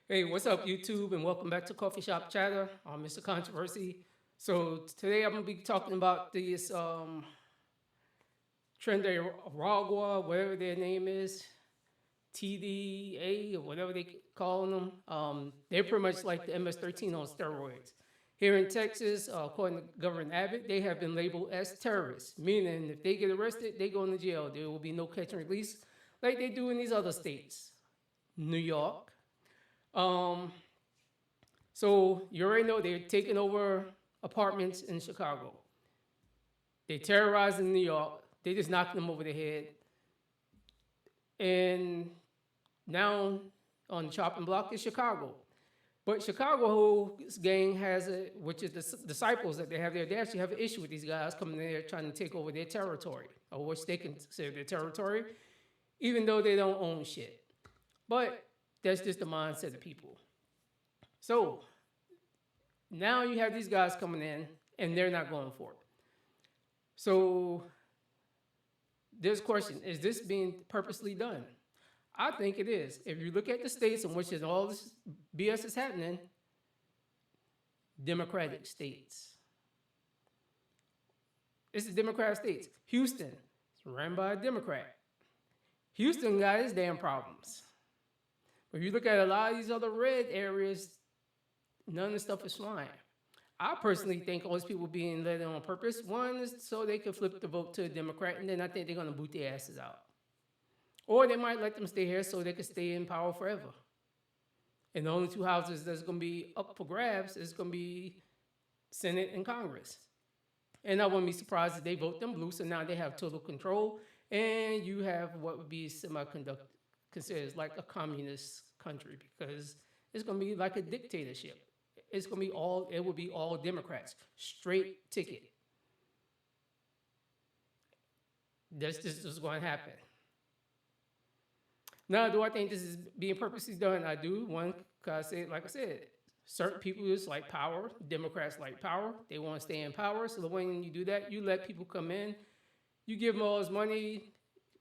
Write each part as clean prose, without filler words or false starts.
Hey, what's up, YouTube, and welcome back to Coffee Shop Chatter. I'm Mr. Controversy. So today I'm gonna be talking about this Tren de Aragua, whatever their name is, TDA or whatever they call them. They're pretty much like the MS-13 on steroids. Here in Texas, according to Governor Abbott, they have been labeled as terrorists, meaning if they get arrested, they go into jail. There will be no catch and release like they do in these other states. New York. Um, So you already know they're taking over apartments in Chicago. They terrorizing New York. They just knocking them over the head. And now on the chopping block is Chicago. But Chicago's gang has a, which is the disciples that they have there. They actually have an issue with these guys coming in there trying to take over their territory, or which they consider their territory, even though they don't own shit. But that's just the mindset of people. So now you have these guys coming in and they're not going for it. So there's a question, is this being purposely done? I think it is. If you look at the states in which all this BS is happening, Democratic states. It's the Democratic states. Houston is run by a Democrat. Houston got its damn problems. If you look at a lot of these other red areas, none of the stuff is flying. I personally think all these people being let in on purpose. One is so they can flip the vote to a Democrat, and then I think they're going to boot their asses out. Or they might let them stay here so they can stay in power forever. And the only two houses that's going to be up for grabs is going to be Senate and Congress. And I wouldn't be surprised if they vote them blue, so now they have total control. And you have what would be considered like a communist country, because it's going to be like a dictatorship. It's going to be it will be all Democrats, straight ticket. This is going to happen. Now, do I think this is being purposely done? I do. One, because like I said, certain people just like power. Democrats like power. They want to stay in power. So when you do that, you let people come in. You give them all this money.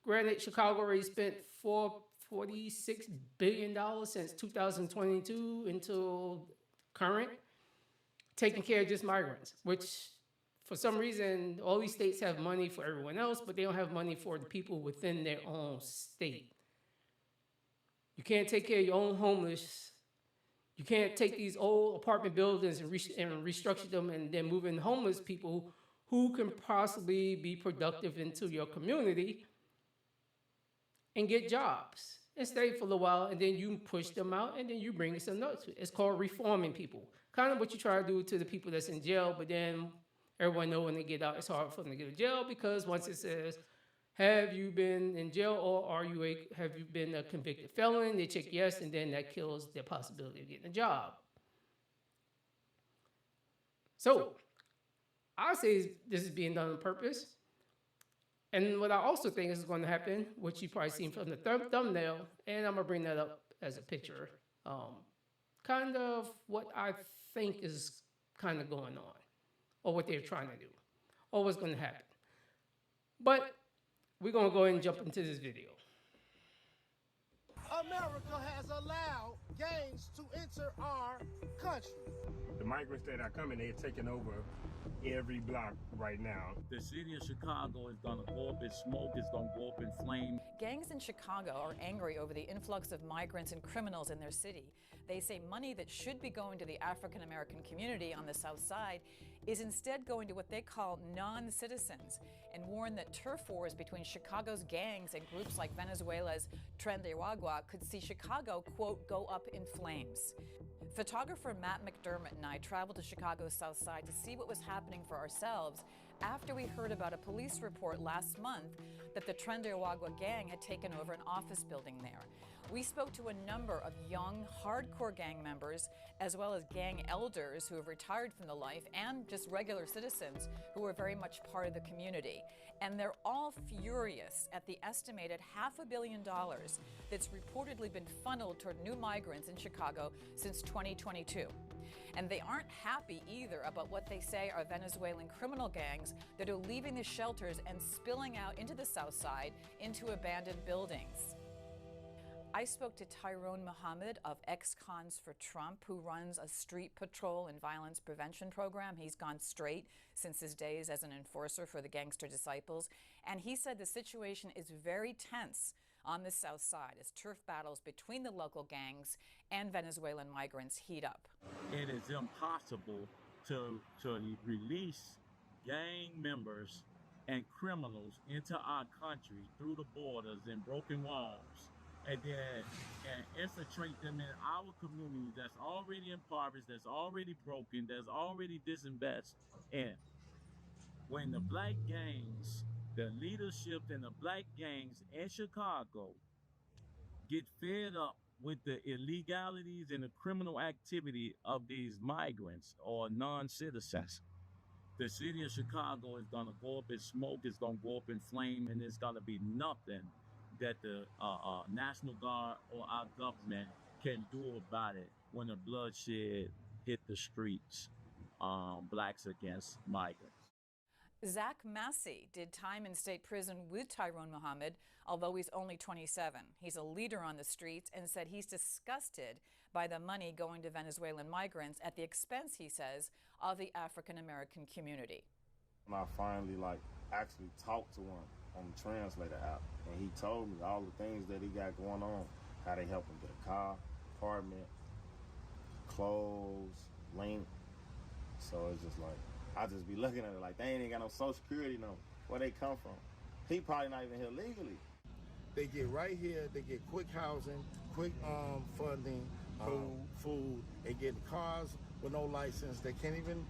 Granted, Chicago already spent $46 billion since 2022 until current, taking care of just migrants, which for some reason, all these states have money for everyone else, but they don't have money for the people within their own state. You can't take care of your own homeless. You can't take these old apartment buildings and restructure them and then move in homeless people who can possibly be productive into your community and get jobs and stay for a little while, and then you push them out, and then you bring some notes. It's called reforming people. Kind of what you try to do to the people that's in jail, but then everyone knows when they get out, it's hard for them to get out of jail, because once it says, have you been in jail, or have you been a convicted felon? They check yes, and then that kills their possibility of getting a job. So I say this is being done on purpose. And what I also think is going to happen, which you've probably seen from the thumbnail, and I'm going to bring that up as a picture, kind of what I think is kind of going on, or what they're trying to do, or what's going to happen. But we're going to go ahead and jump into this video. America has allowed gangs to enter our country. The migrants that are coming, they're taking over every block right now. The city of Chicago is gonna go up in smoke, it's gonna go up in flame. Gangs in Chicago are angry over the influx of migrants and criminals in their city. They say money that should be going to the African American community on the South Side is instead going to what they call non-citizens, and warn that turf wars between Chicago's gangs and groups like Venezuela's Tren de Aragua could see Chicago, quote, go up in flames. Photographer Matt McDermott and I traveled to Chicago's South Side to see what was happening for ourselves after we heard about a police report last month that the Tren de Aragua gang had taken over an office building there. We spoke to a number of young, hardcore gang members, as well as gang elders who have retired from the life, and just regular citizens who are very much part of the community. And they're all furious at the estimated $500 million that's reportedly been funneled toward new migrants in Chicago since 2022. And they aren't happy either about what they say are Venezuelan criminal gangs that are leaving the shelters and spilling out into the South Side into abandoned buildings. I spoke to Tyrone Muhammad of Ex-Cons for Trump, who runs a street patrol and violence prevention program. He's gone straight since his days as an enforcer for the Gangster Disciples. And he said the situation is very tense on the South Side as turf battles between the local gangs and Venezuelan migrants heat up. It is impossible to release gang members and criminals into our country through the borders and broken walls and then infiltrate them in our community that's already impoverished, that's already broken, that's already disinvested. And when the black gangs, the leadership in the black gangs in Chicago get fed up with the illegalities and the criminal activity of these migrants or non-citizens, the city of Chicago is gonna go up in smoke, it's gonna go up in flame, and there's gonna be nothing that the National Guard or our government can do about it when the bloodshed hit the streets, blacks against migrants. Zach Massey did time in state prison with Tyrone Muhammad, although he's only 27. He's a leader on the streets and said he's disgusted by the money going to Venezuelan migrants at the expense, he says, of the African-American community. I finally actually talked to him on the translator app, and he told me all the things that he got going on, how they help him get a car, apartment, clothes, link. So it's just like, I just be looking at it like, they ain't got no Social Security number. Where they come from? He probably not even here legally. They get right here, they get quick housing, quick funding, food, they get cars with no license, they can't even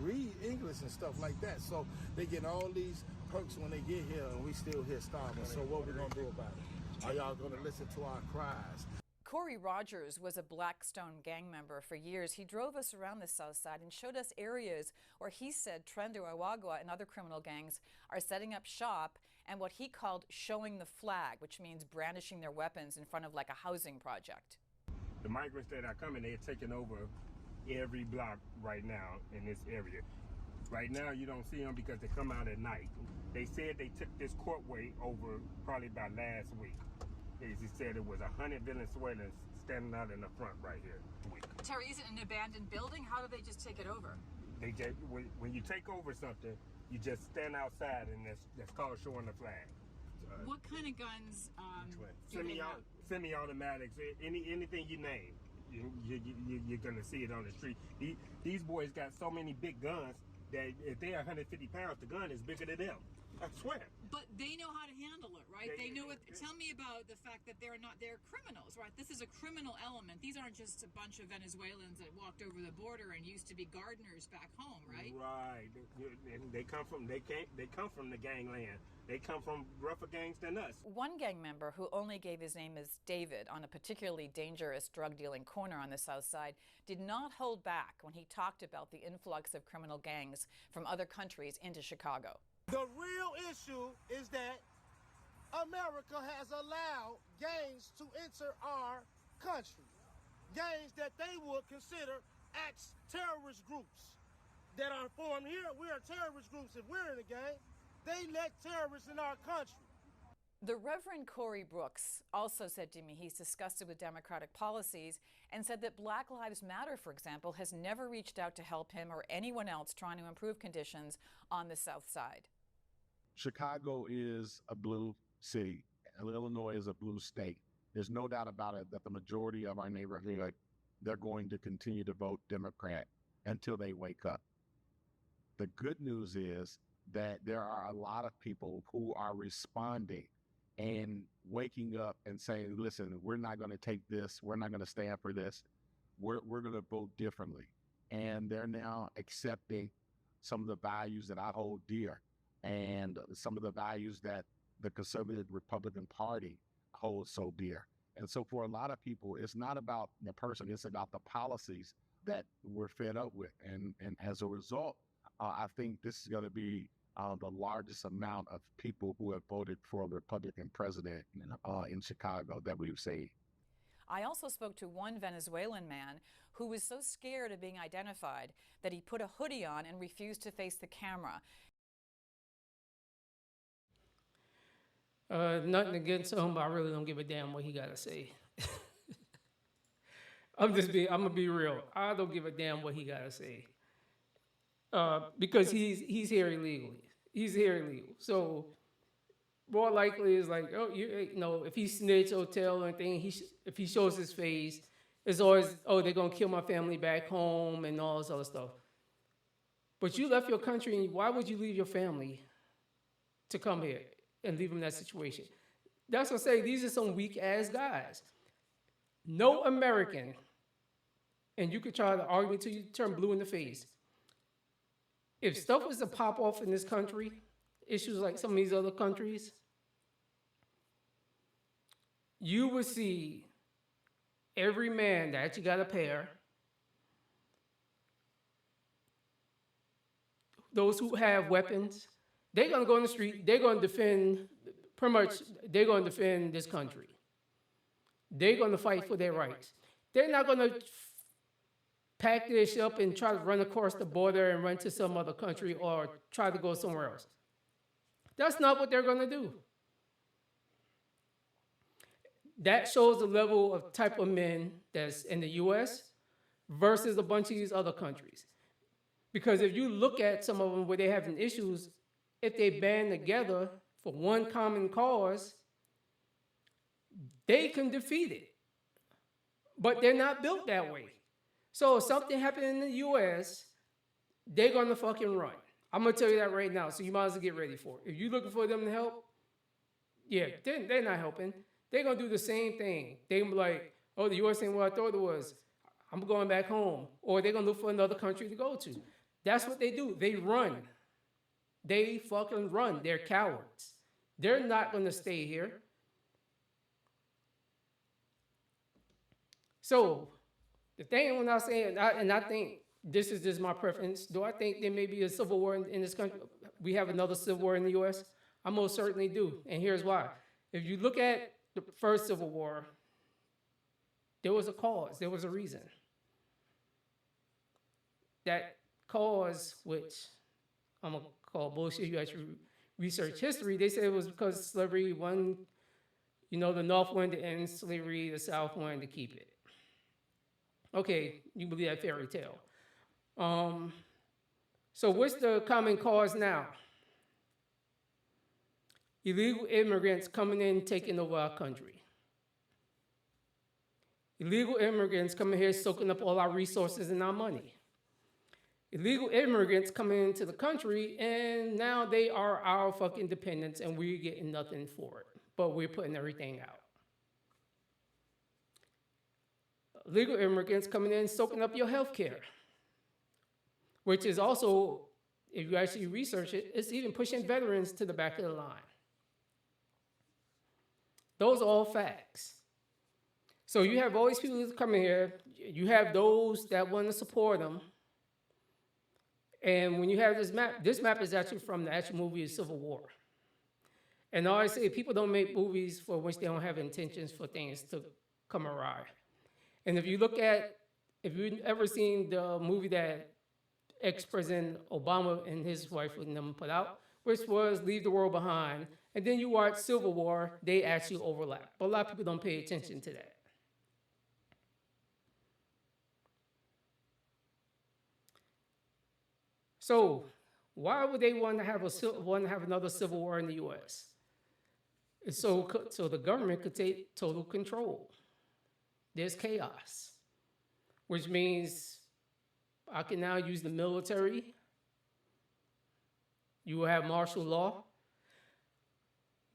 read English and stuff like that. So they get all these perks when they get here, and we still here starving. So what we gonna do about it? Are y'all gonna listen to our cries? Corey Rogers was a Blackstone gang member for years. He drove us around the South Side and showed us areas where he said Tren de Aragua and other criminal gangs are setting up shop and what he called showing the flag, which means brandishing their weapons in front of like a housing project. The migrants that are coming, they're taking over every block right now in this area. Right now, you don't see them because they come out at night. They said they took this courtway over probably about last week. He said it was 100 Venezuelans standing out in the front right here. Terry, is it an abandoned building? How do they just take it over? They just, when you take over something, you just stand outside, and that's called showing the flag. What kind of guns Semi-automatics, anything you name, you're gonna see it on the street. These boys got so many big guns that if they're 150 pounds, the gun is bigger than them. I swear. But they know how to handle it, right? They know it. Tell me about the fact that they're criminals, right? This is a criminal element. These aren't just a bunch of Venezuelans that walked over the border and used to be gardeners back home, right? Right. They come from the gangland. They come from rougher gangs than us. One gang member who only gave his name as David on a particularly dangerous drug dealing corner on the South Side did not hold back when he talked about the influx of criminal gangs from other countries into Chicago. The real issue is that America has allowed gangs to enter our country. Gangs that they would consider terrorist groups that are formed here. We are terrorist groups if we're in a gang. They let terrorists in our country. The Reverend Corey Brooks also said to me he's disgusted with Democratic policies and said that Black Lives Matter, for example, has never reached out to help him or anyone else trying to improve conditions on the South Side. Chicago is a blue city, and Illinois is a blue state. There's no doubt about it that the majority of our neighborhood, they're going to continue to vote Democrat until they wake up. The good news is that there are a lot of people who are responding and waking up and saying, listen, we're not going to take this. We're not going to stand for this. We're going to vote differently. And they're now accepting some of the values that I hold dear and some of the values that the conservative Republican Party holds so dear. And so for a lot of people, it's not about the person, it's about the policies that we're fed up with. And as a result, I think this is going to be the largest amount of people who have voted for the Republican president in Chicago that we've seen. I also spoke to one Venezuelan man who was so scared of being identified that he put a hoodie on and refused to face the camera. Nothing against him, but I really don't give a damn what he got to say. I'm gonna be real. I don't give a damn what he got to say. Because he's here illegally. He's here illegal. So more likely is like, oh, you know, if he snitch or tell or anything, if he shows his face, it's always, oh, they're gonna kill my family back home and all this other stuff. But you left your country, and why would you leave your family to come here and leave them in that situation? That's what I say. These are some weak ass guys. No American, and you could try to argue until you turn blue in the face. If stuff was to pop off in this country, issues like some of these other countries, you would see every man that actually got a pair, those who have weapons, they're gonna go in the street, they're gonna defend, pretty much, they're gonna defend this country. They're gonna fight for their rights. They're not gonna pack their shit up and try to run across the border and run to some other country or try to go somewhere else. That's not what they're gonna do. That shows the level of type of men that's in the US versus a bunch of these other countries. Because if you look at some of them where they're having issues, if they band together for one common cause, they can defeat it. But they're not built that way. So if something happened in the US, they're gonna fucking run. I'm gonna tell you that right now, so you might as well get ready for it. If you're looking for them to help, yeah, they're not helping. They're gonna do the same thing. They're gonna be like, oh, the US ain't what I thought it was. I'm going back home. Or they're gonna look for another country to go to. That's what they do. They run. They fucking run. They're cowards. They're not gonna stay here. So, the thing when I say, and I think this is just my preference, do I think there may be a civil war in this country? We have another civil war in the US? I most certainly do, and here's why. If you look at the first Civil War, there was a cause, there was a reason. That cause, which I'm gonna call bullshit, you actually research history, they said it was because slavery, the North wanted to end slavery, the South wanted to keep it. Okay, you believe that fairy tale. So what's the common cause now? Illegal immigrants coming in, taking over our country. Illegal immigrants coming here, soaking up all our resources and our money. Illegal immigrants coming into the country, and now they are our fucking dependents, and we're getting nothing for it, but we're putting everything out. Illegal immigrants coming in, soaking up your health care, which is also, if you actually research it, it's even pushing veterans to the back of the line. Those are all facts. So you have all these people that come here, you have those that want to support them, and when you have this map is actually from the actual movie of Civil War. And I always say, people don't make movies for which they don't have intentions for things to come awry. And if you've ever seen the movie that ex-President Obama and his wife and them put out, which was Leave the World Behind, and then you watch Civil War, they actually overlap. But a lot of people don't pay attention to that. So why would they want to have another civil war in the U.S.? It's so the government could take total control. There's chaos, which means I can now use the military. You will have martial law.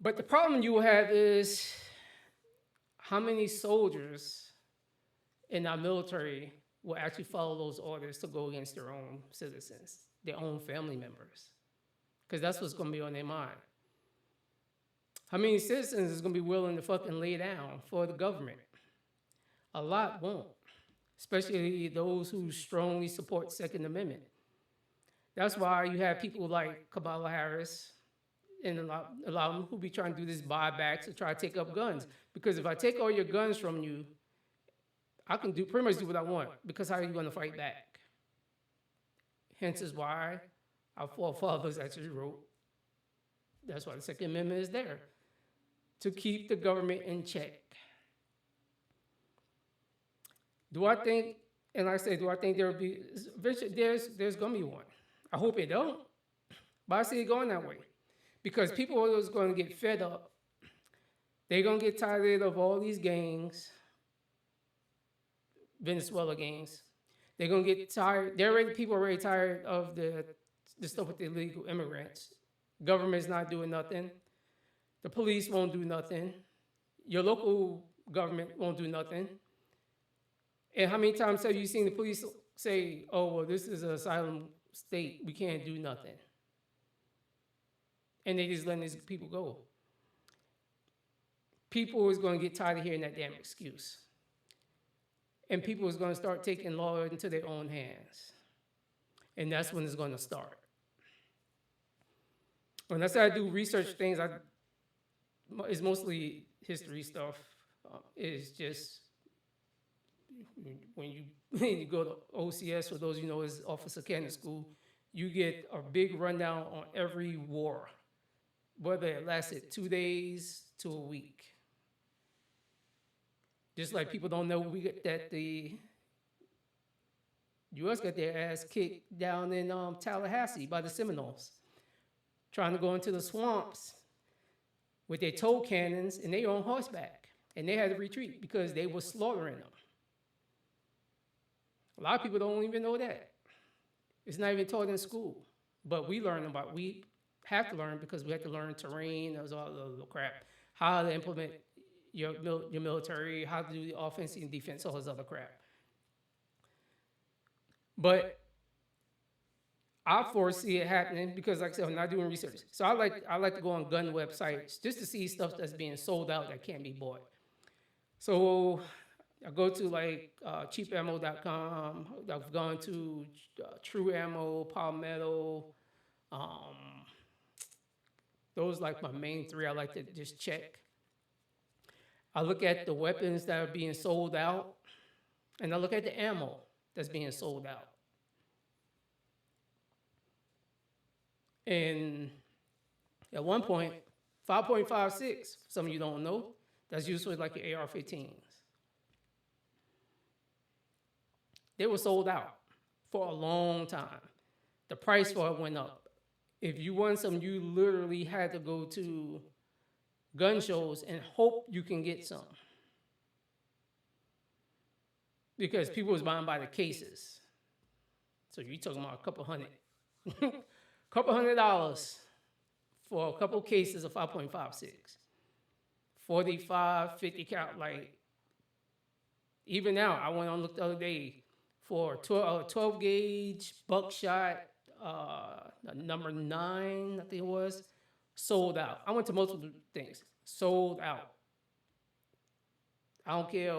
But the problem you will have is how many soldiers in our military will actually follow those orders to go against their own citizens, their own family members, because that's what's going to be on their mind. How many citizens is going to be willing to fucking lay down for the government? A lot won't, especially those who strongly support Second Amendment. That's why you have people like Kamala Harris and a lot of them who be trying to do this buybacks to try to take up guns. Because if I take all your guns from you, I can pretty much do what I want, because how are you going to fight back? Hence is why our forefathers actually wrote, that's why the Second Amendment is there. to keep the government in check. Do I think, and like I say, do I think there'll be, eventually there's gonna be one. I hope it don't, but I see it going that way. Because people are always gonna get fed up. They're gonna get tired of all these gangs, Venezuela gangs. They're gonna get tired. People are already tired of the stuff with the illegal immigrants. Government's not doing nothing. The police won't do nothing. Your local government won't do nothing. And how many times have you seen the police say, "Oh, well, this is an asylum state. We can't do nothing," and they just letting these people go? People is going to get tired of hearing that damn excuse. And people is going to start taking law into their own hands. And that's when it's going to start. When I say I do research things, it's mostly history stuff. It's just, when you go to OCS, for those you know is Officer Candidate School, you get a big rundown on every war, whether it lasted 2 days to a week. Just like people don't know that the U.S. got their ass kicked down in Tallahassee by the Seminoles, trying to go into the swamps with their tow cannons and they on horseback. And they had to retreat because they were slaughtering them. A lot of people don't even know that. It's not even taught in school. But we have to learn because we have to learn terrain, there's all the crap, how to implement your military, how to do the offense and defense, all this other crap. But I foresee it happening because, like I said, I'm not doing research. So I like to go on gun websites just to see stuff that's being sold out that can't be bought. So I go to like cheapammo.com. I've gone to True Ammo, Palmetto. Those like my main three I like to just check. I look at the weapons that are being sold out, and I look at the ammo that's being sold out. And at one point, 5.56, some of you don't know, that's usually like your AR-15s. They were sold out for a long time. The price for it went up. If you want some, you literally had to go to gun shows and hope you can get some. Because people was buying by the cases. So you're talking about a couple hundred. Couple $100 for a couple cases of 5.56. 45, 50 cal, like, even now, I went on look the other day for 12 gauge buckshot, number 9, I think it was, sold out. I went to multiple things, sold out. I don't care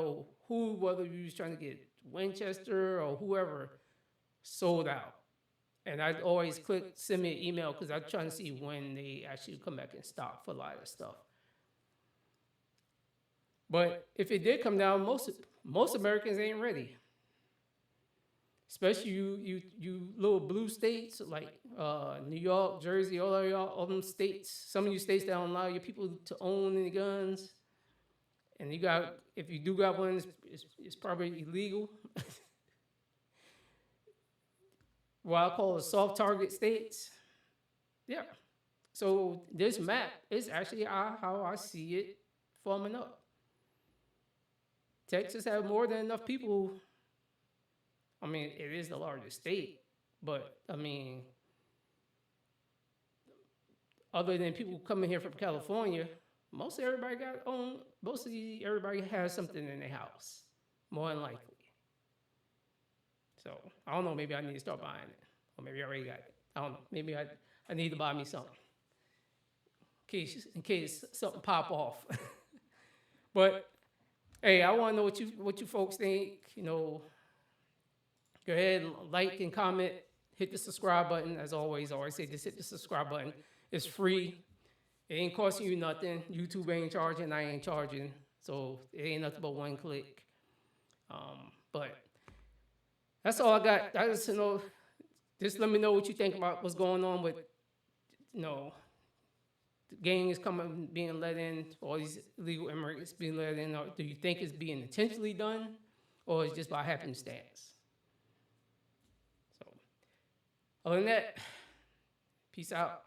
whether you was trying to get Winchester or whoever, sold out. And I'd always click send me an email because I'm trying to see when they actually come back in stock for a lot of stuff. But if it did come down, most Americans ain't ready. Especially you little blue states like New York, Jersey, all them states. Some of you states that don't allow your people to own any guns. And if you do got one, it's probably illegal. What I call soft target states. Yeah. So this map is actually how I see it forming up. Texas has more than enough people. I mean, it is the largest state, but I mean, other than people coming here from California, most everybody has something in their house, more than likely. So I don't know, maybe I need to start buying it. Or maybe I already got it. I don't know. Maybe I need to buy me something. In case something pop off. But hey, I want to know what you folks think. Go ahead and like and comment. Hit the subscribe button. As always, I always say just hit the subscribe button. It's free. It ain't costing you nothing. YouTube ain't charging. I ain't charging. So it ain't nothing but one click. But that's all I got. I just just let me know what you think about what's going on with, the gang is coming, being let in, all these illegal immigrants being let in, or do you think it's being intentionally done, or it's just by happenstance? So, other than that, peace out.